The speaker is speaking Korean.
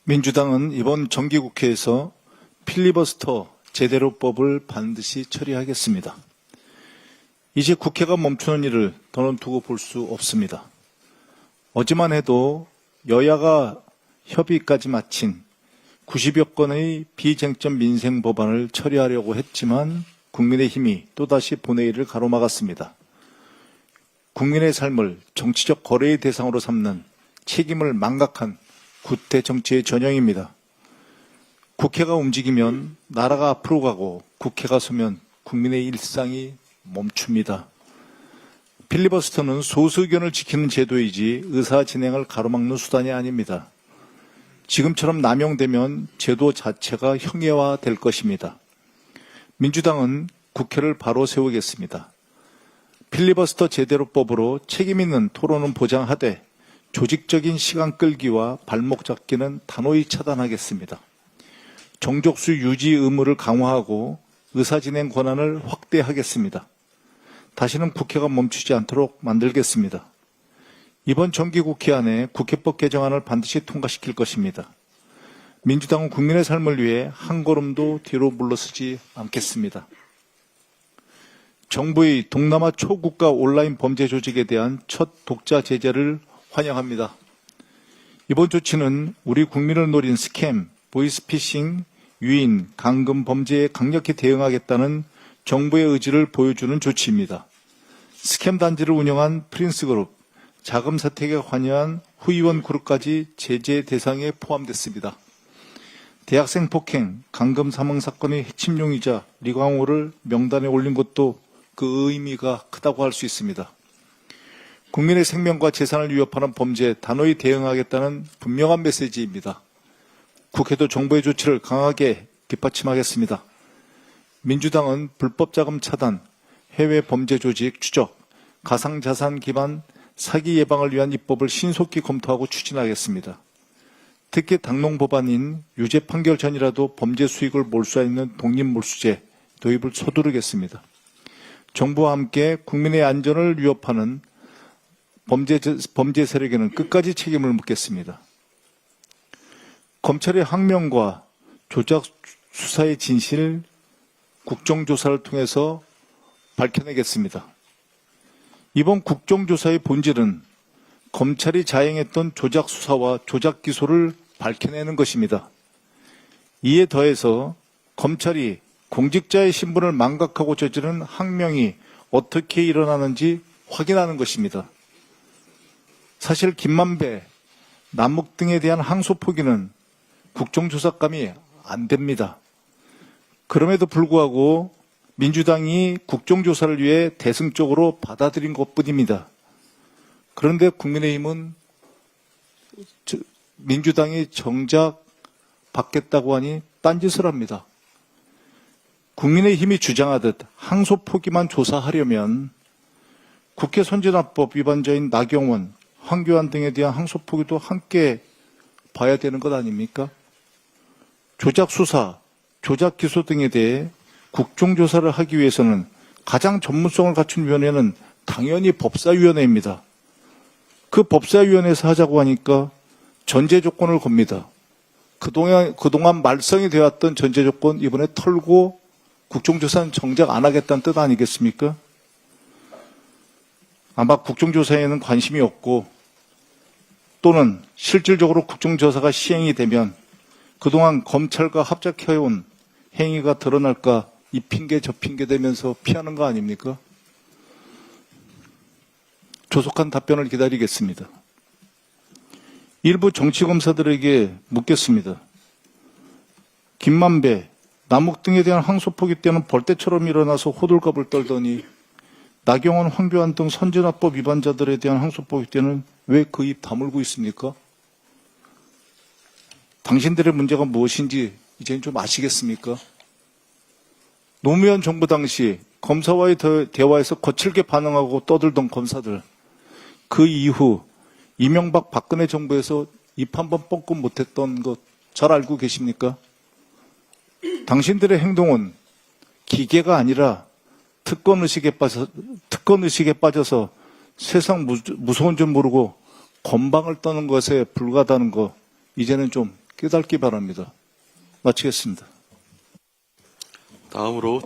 민주당은 이번 정기국회에서 필리버스터 제대로법을 반드시 처리하겠습니다. 이제 국회가 멈추는 일을 더는 두고 볼 수 없습니다. 어제만 해도 여야가 협의까지 마친 90여 건의 비쟁점 민생 법안을 처리하려고 했지만 국민의힘이 또다시 본회의를 가로막았습니다. 국민의 삶을 정치적 거래의 대상으로 삼는 책임을 망각한 구태 정치의 전형입니다. 국회가 움직이면 나라가 앞으로 가고 국회가 서면 국민의 일상이 멈춥니다. 필리버스터는 소수 의견을 지키는 제도이지 의사 진행을 가로막는 수단이 아닙니다. 지금처럼 남용되면 제도 자체가 형해화될 것입니다. 민주당은 국회를 바로 세우겠습니다. 필리버스터 제대로법으로 책임있는 토론은 보장하되 조직적인 시간 끌기와 발목 잡기는 단호히 차단하겠습니다. 정족수 유지 의무를 강화하고 의사진행 권한을 확대하겠습니다. 다시는 국회가 멈추지 않도록 만들겠습니다. 이번 정기국회 안에 국회법 개정안을 반드시 통과시킬 것입니다. 민주당은 국민의 삶을 위해 한 걸음도 뒤로 물러서지 않겠습니다. 정부의 동남아 초국가 온라인 범죄 조직에 대한 첫 독자 제재를 환영합니다. 이번 조치는 우리 국민을 노린 스캠, 보이스피싱, 유인, 감금 범죄에 강력히 대응하겠다는 정부의 의지를 보여주는 조치입니다. 스캠 단지를 운영한 프린스그룹, 자금 세탁에 관여한 후의원 그룹까지 제재 대상에 포함됐습니다. 대학생 폭행, 감금 사망 사건의 핵심 용의자 리광호를 명단에 올린 것도 그 의미가 크다고 할 수 있습니다. 국민의 생명과 재산을 위협하는 범죄에 단호히 대응하겠다는 분명한 메시지입니다. 국회도 정부의 조치를 강하게 뒷받침하겠습니다. 민주당은 불법 자금 차단, 해외 범죄 조직 추적, 가상자산 기반 사기 예방을 위한 입법을 신속히 검토하고 추진하겠습니다. 특히 당론 법안인 유죄 판결 전이라도 범죄 수익을 몰수하는 독립몰수제 도입을 서두르겠습니다. 정부와 함께 국민의 안전을 위협하는 범죄 세력에는 끝까지 책임을 묻겠습니다. 검찰의 항명과 조작 수사의 진실 국정조사를 통해서 밝혀내겠습니다. 이번 국정조사의 본질은 검찰이 자행했던 조작 수사와 조작 기소를 밝혀내는 것입니다. 이에 더해서 검찰이 공직자의 신분을 망각하고 저지른 항명이 어떻게 일어나는지 확인하는 것입니다. 사실 김만배, 남욱 등에 대한 항소 포기는 국정조사감이 안 됩니다. 그럼에도 불구하고 민주당이 국정조사를 위해 대승적으로 받아들인 것뿐입니다. 그런데 국민의힘은 민주당이 정작 받겠다고 하니 딴짓을 합니다. 국민의힘이 주장하듯 항소 포기만 조사하려면 국회 선진화법 위반자인 나경원, 황교안 등에 대한 항소 포기도 함께 봐야 되는 것 아닙니까? 조작 수사, 조작 기소 등에 대해 국정조사를 하기 위해서는 가장 전문성을 갖춘 위원회는 당연히 법사위원회입니다. 그 법사위원회에서 하자고 하니까 전제 조건을 겁니다. 그동안 말썽이 되었던 전제 조건 이번에 털고 국정조사는 정작 안 하겠다는 뜻 아니겠습니까? 아마 국정조사에는 관심이 없고 또는 실질적으로 국정조사가 시행이 되면 그동안 검찰과 합작해온 행위가 드러날까 이 핑계 저 핑계 대면서 피하는 거 아닙니까? 조속한 답변을 기다리겠습니다. 일부 정치검사들에게 묻겠습니다. 김만배, 남욱 등에 대한 항소 포기 때는 벌떼처럼 일어나서 호들갑을 떨더니 나경원, 황교안 등 선진화법 위반자들에 대한 항소 포기 때는 왜 그 입 다물고 있습니까? 당신들의 문제가 무엇인지 이제는 좀 아시겠습니까? 노무현 정부 당시 검사와의 대화에서 거칠게 반응하고 떠들던 검사들, 그 이후 이명박 박근혜 정부에서 입 한 번 뻥끗 못했던 것 잘 알고 계십니까? 당신들의 행동은 기계가 아니라 특권의식에 빠져서 세상 무서운 줄 모르고 건방을 떠는 것에 불과하다는 거 이제는 좀 깨닫기 바랍니다. 마치겠습니다. 다음으로